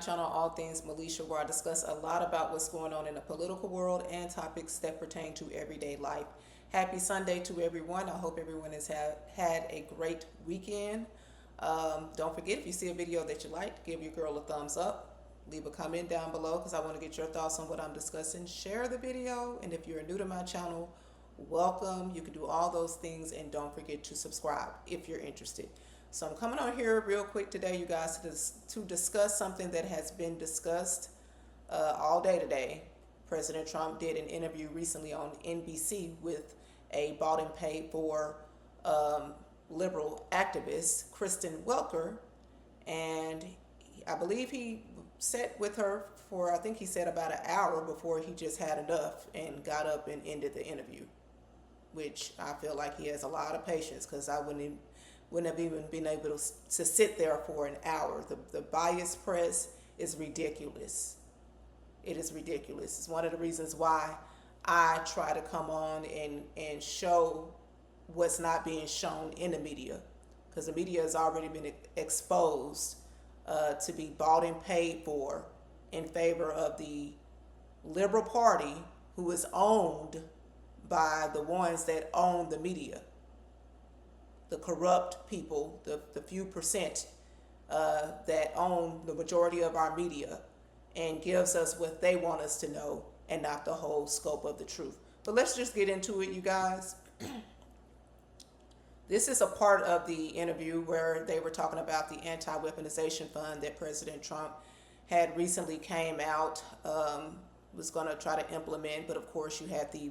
Channel All Things Militia, where I discuss a lot about what's going on in the political world and topics that pertain to everyday life. Happy Sunday to everyone. I hope everyone has had a great weekend. Don't forget, if you see a video that you like, give your girl a thumbs up. Leave a comment down below because I want to get your thoughts on what I'm discussing. Share the video, and if you're new to my channel, welcome. You can do all those things, and don't forget to subscribe if you're interested. So I'm coming on here real quick today, you guys, to discuss something that has been discussed all day today. President Trump did an interview recently on NBC with a bought and paid for liberal activist, Kristen Welker, and I believe he sat with her for, I think he said about an hour before he just had enough and got up and ended the interview, which I feel like he has a lot of patience, because I wouldn't have even been able to sit there for an hour. The biased press is ridiculous. It is ridiculous. It's one of the reasons why I try to come on and show what's not being shown in the media, because the media has already been exposed to be bought and paid for in favor of the liberal party, who is owned by the ones that own the media, the corrupt people, the few percent that own the majority of our media, and gives us what they want us to know and not the whole scope of the truth. But let's just get into it, you guys. This is a part of the interview where they were talking about the anti-weaponization fund that President Trump had recently came out, was going to try to implement, but of course you had the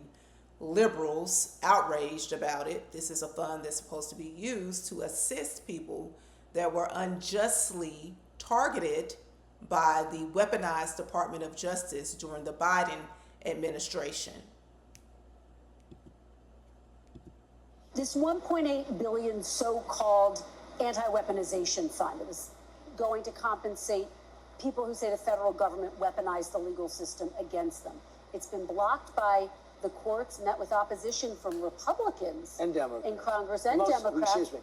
liberals outraged about it. This is a fund that's supposed to be used to assist people that were unjustly targeted by the weaponized Department of Justice during the Biden administration. This $1.8 billion so-called anti-weaponization fund, it was going to compensate people who say the federal government weaponized the legal system against them. It's been blocked by the courts, met with opposition from Republicans and Democrats in Congress and Democrats. Excuse me,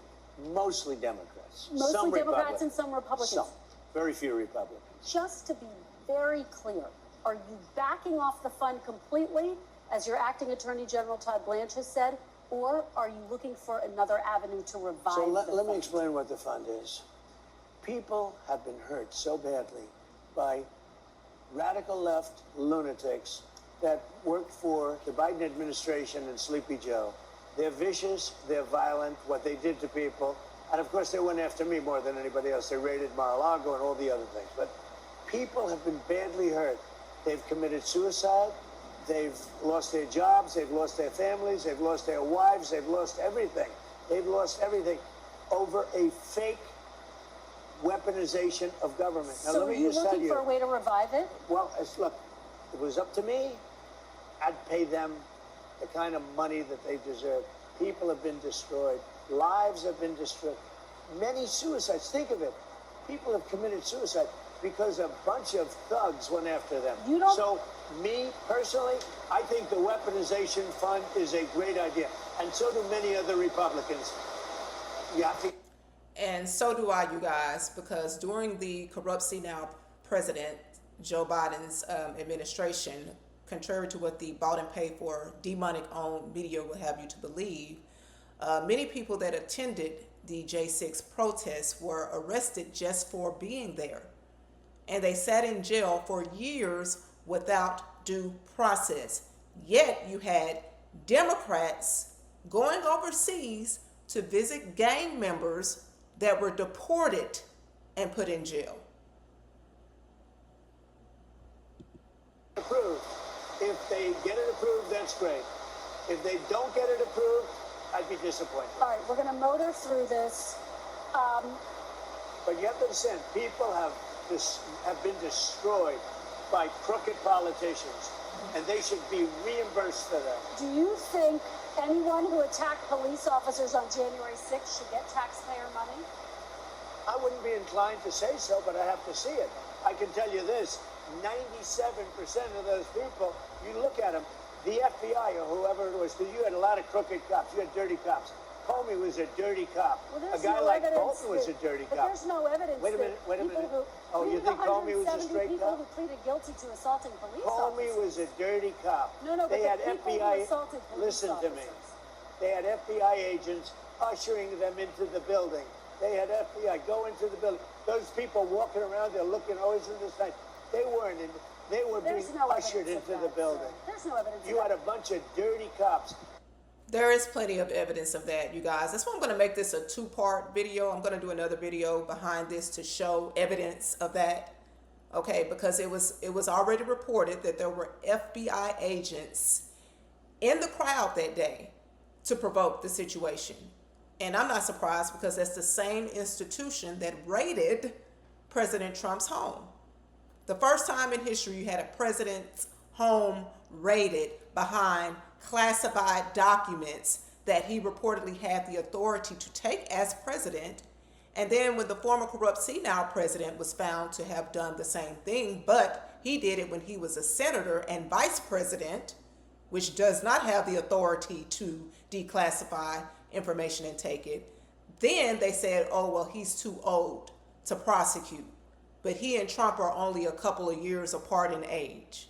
mostly Democrats. Mostly some Democrats and some Republicans. Some, very few Republicans. Just to be very clear, are you backing off the fund completely, as your acting Attorney General Todd Blanche has said, or are you looking for another avenue to revive So let fund? me explain what the fund is. People have been hurt so badly by radical left lunatics that work for the Biden administration and Sleepy Joe. They're vicious, they're violent, what they did to people. And of course, they went after me more than anybody else. They raided Mar-a-Lago and all the other things. But people have been badly hurt. They've committed suicide. They've lost their jobs. They've lost their families. They've lost their wives. They've lost everything. They've lost everything over a fake weaponization of government. Now, So let are me you just tell looking for a way to revive it? Well, look, if it was up to me, I'd pay them the kind of money that they deserve. People have been destroyed. Lives have been destroyed. Many suicides. Think of it. People have committed suicide because a bunch of thugs went after them. You don't... So, me, personally, I think the weaponization fund is a great idea. And so do many other Republicans. You have to... And so do I, you guys, because during the corrupt now President Joe Biden's administration, contrary to what the bought and paid for demonic-owned media will have you to believe, many people that attended the J6 protests were arrested just for being there. And they sat in jail for years without due process. Yet you had Democrats going overseas to visit gang members that were deported and put in jail. Approved. If they get it approved, that's great. If they don't get it approved, I'd be disappointed. All right, we're going to motor through this. But you have to understand, people have been destroyed by crooked politicians, and they should be reimbursed for that. Do you think anyone who attacked police officers on January 6th should get taxpayer money? I wouldn't be inclined to say so, but I have to see it. I can tell you this, 97% of those people, you look at them, the FBI or whoever it was, because you had a lot of crooked cops, you had dirty cops. Comey was a dirty cop. Well, A there's guy no like evidence Bolton was a that- dirty but cop. there's no evidence. Wait a minute, that wait a people minute. who- Oh, you think Comey was a 170 straight people cop? who pleaded guilty to assaulting police Comey officers. was a dirty cop. No, but they the had people who FBI. assaulted police Listen to me. officers. They had FBI agents ushering them into the building. They had FBI go into the building. Those people walking around, they're looking always in the side. They weren't in. They were There's being no ushered evidence of into the that, building. sir. There's no evidence. You of had that. a bunch of dirty cops. There is plenty of evidence of that, you guys. That's why I'm going to make this a two-part video. I'm going to do another video behind this to show evidence of that. Okay, because it was already reported that there were FBI agents in the crowd that day to provoke the situation. And I'm not surprised because that's the same institution that raided President Trump's home. The first time in history you had a president's home raided behind classified documents that he reportedly had the authority to take as president. And then when the former corrupt senile president was found to have done the same thing, but he did it when he was a senator and vice president, which does not have the authority to declassify information and take it. Then they said, oh, well, he's too old to prosecute. But he and Trump are only a couple of years apart in age.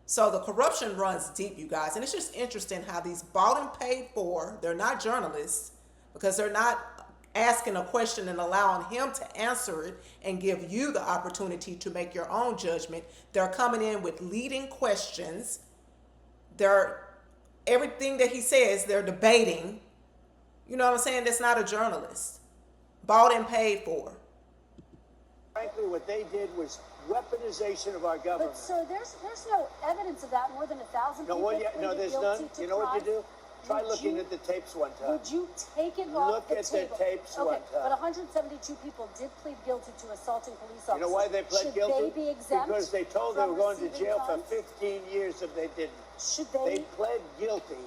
So the corruption runs deep, you guys. And it's just interesting how these bought and paid for, they're not journalists because they're not asking a question and allowing him to answer it and give you the opportunity to make your own judgment. They're coming in with leading questions. Everything that he says, they're debating. You know what I'm saying? That's not a journalist. Bought and paid for. Frankly, what they did was weaponization of our government. But sir, there's no evidence of that. More than 1,000 No, people well, yeah, no, pleaded there's guilty none. to You know what you crimes. do? Try Would looking you- at the tapes one time. Would you take it off Look the at the table? tapes okay, one time. but 172 people did plead guilty to assaulting police officers. You know why they pled Should guilty? they be exempt? Because they told they from were going to receiving jail funds? for 15 years if they didn't. Should They they? pled guilty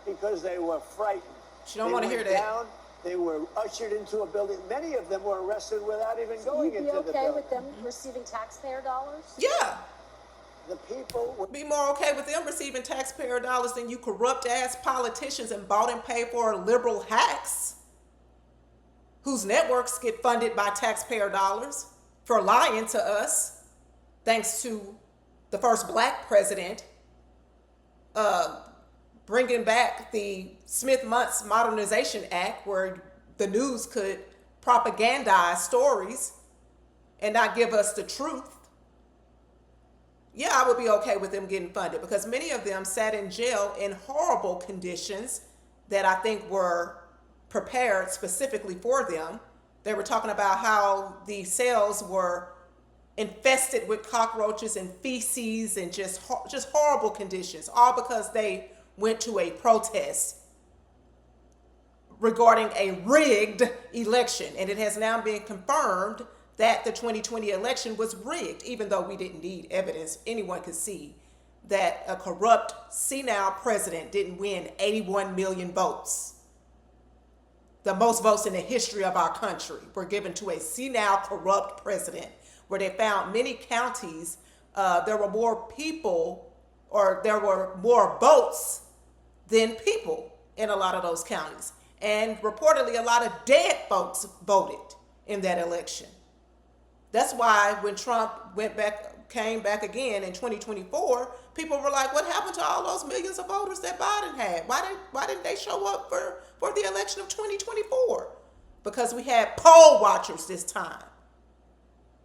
because they were frightened. She don't They want to went hear that. down, they were ushered into a building. Many of them were arrested without even going You'd be into the okay building. with them receiving taxpayer dollars? Yeah. The people were Be more okay with them receiving taxpayer dollars than you corrupt ass politicians and bought and paid for liberal hacks whose networks get funded by taxpayer dollars for lying to us, thanks to the first black president bringing back the Smith-Muntz Modernization Act, where the news could propagandize stories and not give us the truth. Yeah, I would be okay with them getting funded because many of them sat in jail in horrible conditions that I think were prepared specifically for them. They were talking about how the cells were infested with cockroaches and feces and just horrible conditions, all because they went to a protest regarding a rigged election. And it has now been confirmed that the 2020 election was rigged, even though we didn't need evidence. Anyone could see that a corrupt, senile president didn't win 81 million votes. The most votes in the history of our country were given to a senile, corrupt president, where they found many counties, there were more people, or there were more votes than people in a lot of those counties. And reportedly, a lot of dead folks voted in that election. That's why when Trump came back again in 2024, people were like, what happened to all those millions of voters that Biden had? Why didn't they show up for the election of 2024? Because we had poll watchers this time.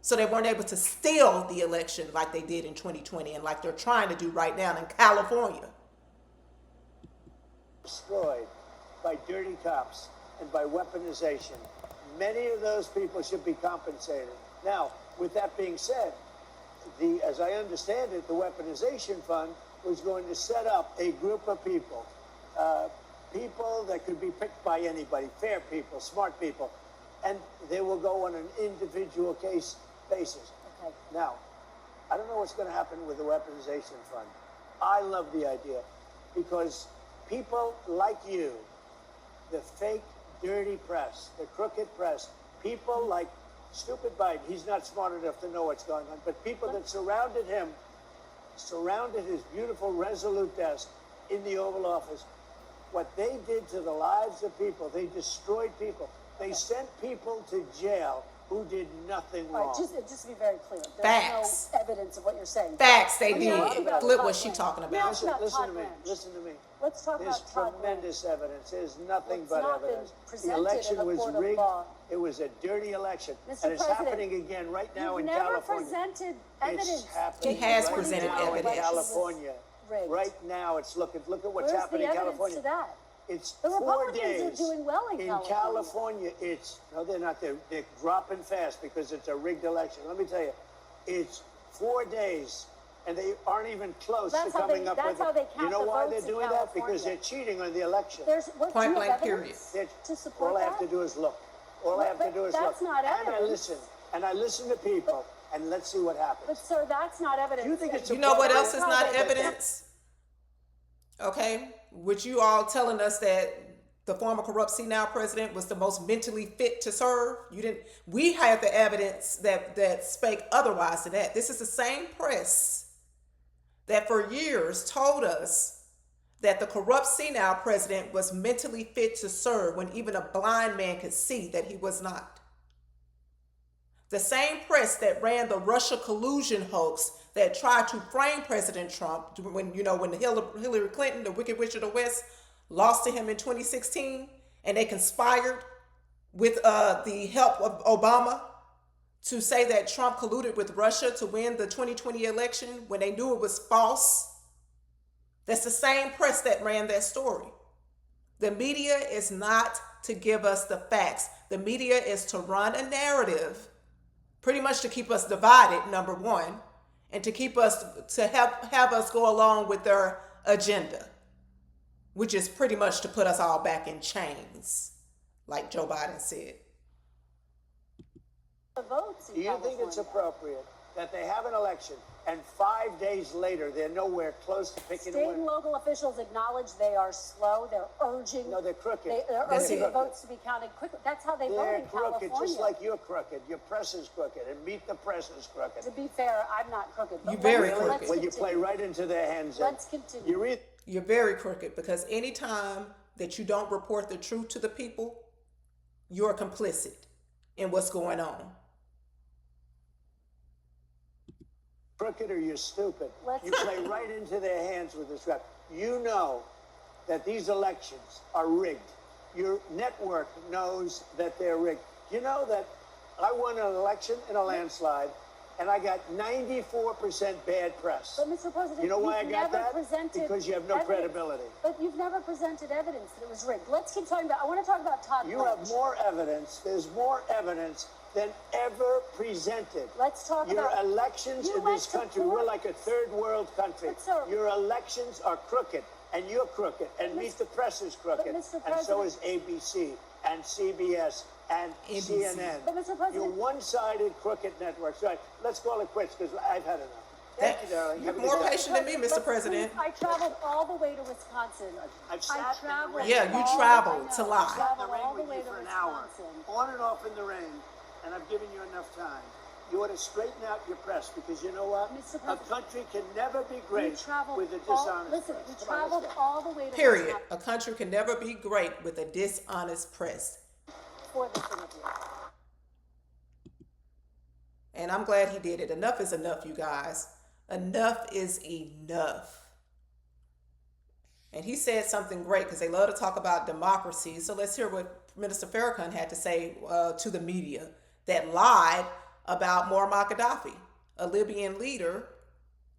So they weren't able to steal the election like they did in 2020 and like they're trying to do right now in California. destroyed by dirty cops and by weaponization. Many of those people should be compensated. Now, with that being said, as I understand it, the weaponization fund was going to set up a group of people, people that could be picked by anybody, fair people, smart people, and they will go on an individual case basis. Okay. Now, I don't know what's going to happen with the weaponization fund. I love the idea because people like you, the fake, dirty press, the crooked press, people like stupid Biden, he's not smart enough to know what's going on, but people that surrounded his beautiful, resolute desk in the Oval Office, what they did to the lives of people. They destroyed people. They sent people to jail who did nothing All wrong. right, just to be very clear, there's Facts. no evidence of what you're saying. Facts, they Let me ask you did. about Flip Todd what she Blanche. talking Let me about. ask you about Listen Todd to me. Blanche. Listen to me. Let's talk There's about Todd tremendous evidence. There's nothing It's but not been evidence. presented The election in a was court of rigged. law. It was a dirty election. Mr. And it's President, happening again right now You've in never California. presented evidence. It's happening He has right presented now evidence. in California. Rigged. Right now, it's look at what's Where's happening the in evidence California. to that? It's The 4 Republicans days. are doing well in California. California, it's no, they're not. They're dropping fast because it's a rigged election. Let me tell you, it's 4 days, and they aren't even close That's to how coming they- up that's with how it. they count You know the why votes they're in doing that? Because California. they're cheating on the election. There's Point do you have blank, evidence period. to support All I that? have to do is look. All I have to do is look. That's not And I evidence. listen. And I listen to people. And let's see what happens. But sir, that's not evidence. Do you think it's You know what else is How not they- evidence? Okay, which you all telling us that the former corrupt senile president was the most mentally fit to serve. You didn't. We had the evidence that spake otherwise to that. This is the same press that for years told us that the corrupt senile president was mentally fit to serve when even a blind man could see that he was not. The same press that ran the Russia collusion hoax that tried to frame President Trump when Hillary Clinton, the Wicked Witch of the West, lost to him in 2016, and they conspired with the help of Obama to say that Trump colluded with Russia to win the 2020 election when they knew it was false. That's the same press that ran that story. The media is not to give us the facts. The media is to run a narrative, pretty much to keep us divided, number one, and to keep us, to have us go along with their agenda, which is pretty much to put us all back in chains, like Joe Biden said. The votes in Do you think it's California. appropriate that they have an election and 5 days later they're nowhere close to picking a State and winner? local officials acknowledge they are slow. They're urging. No, they're crooked. They're That's urging it. the votes to be counted quickly. That's how they vote They're in crooked, California. just like you're crooked. Your press is crooked, and Meet the Press is crooked. To be fair, I'm not crooked. But You very let's- crooked. let's Well, you continue. play right into their hands. Let's continue. You read. You're very crooked because anytime that you don't report the truth to the people, you're complicit in what's going on. Crooked or you're stupid. Let's- You play right into their hands with this rap. You know that these elections are rigged. Your network knows that they're rigged. You know that I won an election in a landslide, and I got 94% bad press. But Mr. President, You know why I you've got never that? presented Because you have no evidence. credibility. But you've never presented evidence that it was rigged. Let's keep talking about. I want to talk about Todd You Blanche. have more evidence. There's more evidence than ever presented. Let's talk Your about elections You in went this to country, court. we're like a third world country. But, sir- Your elections are crooked, and you're crooked, and But, Meet the Press is crooked, Mr. and so President- is ABC and CBS and NBC. CNN. But, Mr. President- You're one-sided crooked networks. Right? Let's call it quits because I've had enough. Thank you, darling. You're Have a good more day. patient than me, Mr. President. I traveled all the way to Wisconsin. I've I sat in the traveled. rain. Yeah, you all- traveled I know. to lie. I Sat in traveled the rain all the with way you to for an hour, Wisconsin. on and off in the rain, and I've given you enough time. You ought to straighten out your press because you know what? Mr. A President, country can never be We great traveled with a all, dishonest listen, press. we Come on, traveled let's go. all the way to Period. Wisconsin A country can never be great with a dishonest press. for this interview. And I'm glad he did it. Enough is enough, you guys. Enough is enough. And he said something great because they love to talk about democracy. So let's hear what Minister Farrakhan had to say to the media that lied about Muammar Gaddafi, a Libyan leader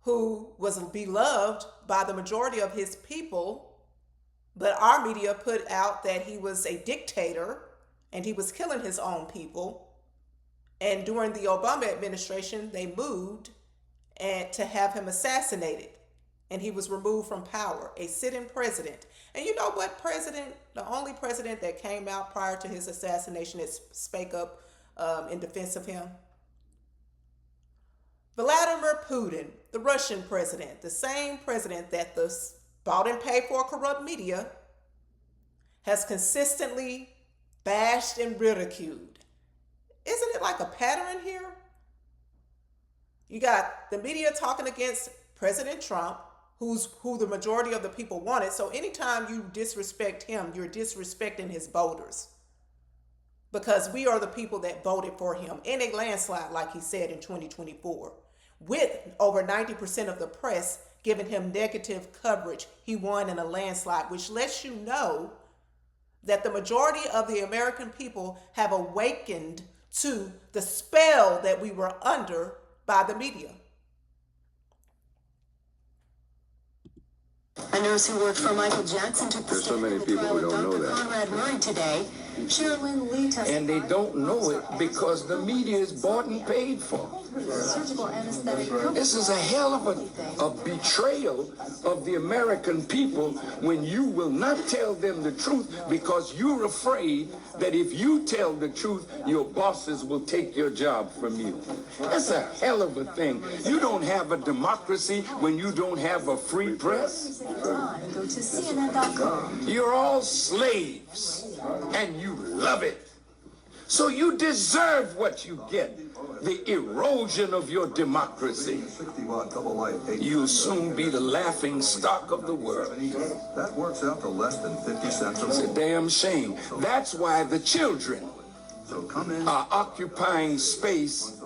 who was beloved by the majority of his people. But our media put out that he was a dictator and he was killing his own people. And during the Obama administration, they moved and to have him assassinated. And he was removed from power, a sitting president. And you know what president, the only president that came out prior to his assassination that spake up in defense of him? Vladimir Putin, the Russian president, the same president that the bought and paid for corrupt media has consistently bashed and ridiculed. Isn't it like a pattern here? You got the media talking against President Trump, who the majority of the people wanted. So anytime you disrespect him, you're disrespecting his voters. Because we are the people that voted for him in a landslide, like he said in 2024, with over 90% of the press giving him negative coverage. He won in a landslide, which lets you know that the majority of the American people have awakened to the spell that we were under by the media. A nurse who worked for Michael Jackson took the There's so stand many in the people trial who of don't know Dr. that. Conrad Murray today. Sherilyn Lee testified. And they don't know it because the media is bought and paid for. Surgical anesthetic. This is a hell of a betrayal of the American people when you will not tell them the truth because you're afraid that if you tell the truth, your bosses will take your job from you. That's a hell of a thing. You don't have a democracy when you don't have a free press. Go to CNN.com. You're all slaves, and you love it. So you deserve what you get, the erosion of your democracy. You'll soon be the laughing stock of the world. That works out to less than 50 cents a It's a month. damn shame. That's why the children So come in. are occupying space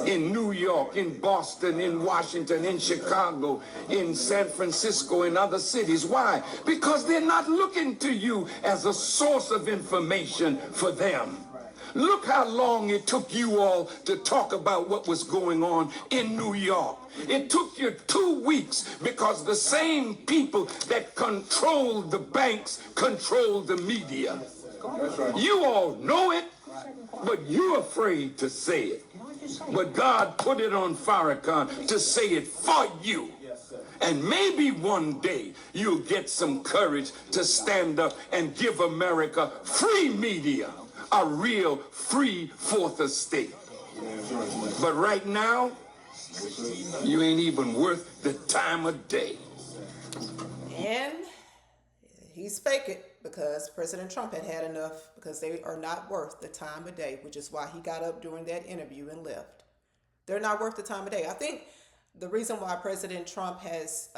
in New York, in Boston, in Washington, in Chicago, in San Francisco, in other cities. Why? Because they're not looking to you as a source of information for them. Look how long it took you all to talk about what was going on in New York. It took you 2 weeks because the same people that controlled the banks controlled the media. You all know it, but you're afraid to say it. But God put it on Farrakhan to say it for you. And maybe one day you'll get some courage to stand up and give America free media, a real free fourth estate. But right now, you ain't even worth the time of day. And he's faking it because President Trump had enough, because they are not worth the time of day, which is why he got up during that interview and left. They're not worth the time of day. I think the reason why President Trump has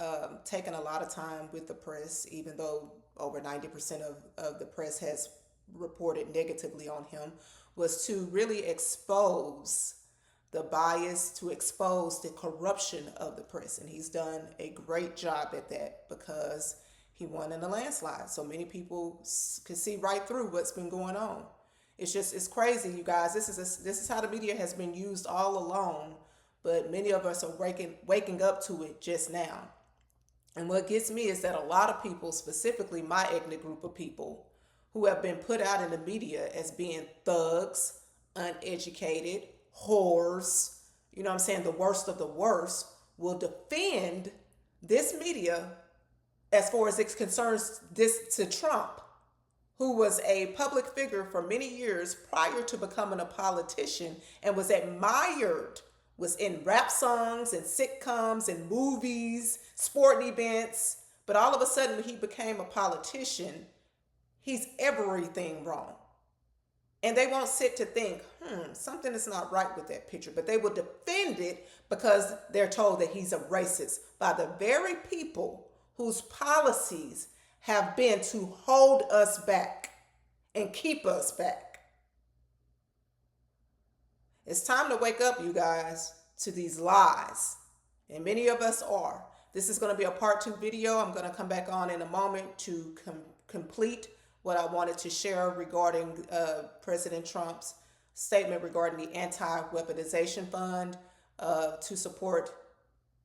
taken a lot of time with the press, even though over 90% of the press has reported negatively on him, was to really expose the bias, to expose the corruption of the press. And he's done a great job at that because he won in a landslide. So many people can see right through what's been going on. It's crazy, you guys. This is how the media has been used all along, but many of us are waking up to it just now. And what gets me is that a lot of people, specifically my ethnic group of people, who have been put out in the media as being thugs, uneducated, whores, you know what I'm saying, the worst of the worst, will defend this media as far as it concerns this to Trump, who was a public figure for many years prior to becoming a politician and was admired, was in rap songs and sitcoms and movies, sporting events. But all of a sudden, when he became a politician, he's everything wrong. And they won't sit to think, something is not right with that picture. But they will defend it because they're told that he's a racist by the very people whose policies have been to hold us back and keep us back. It's time to wake up, you guys, to these lies. And many of us are. This is going to be a part 2 video. I'm going to come back on in a moment to complete what I wanted to share regarding President Trump's statement regarding the anti-weaponization fund to support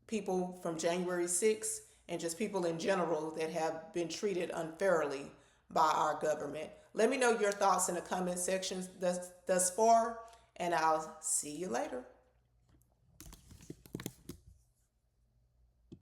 people from January 6th and just people in general that have been treated unfairly by our government. Let me know your thoughts in the comment section thus far, and I'll see you later.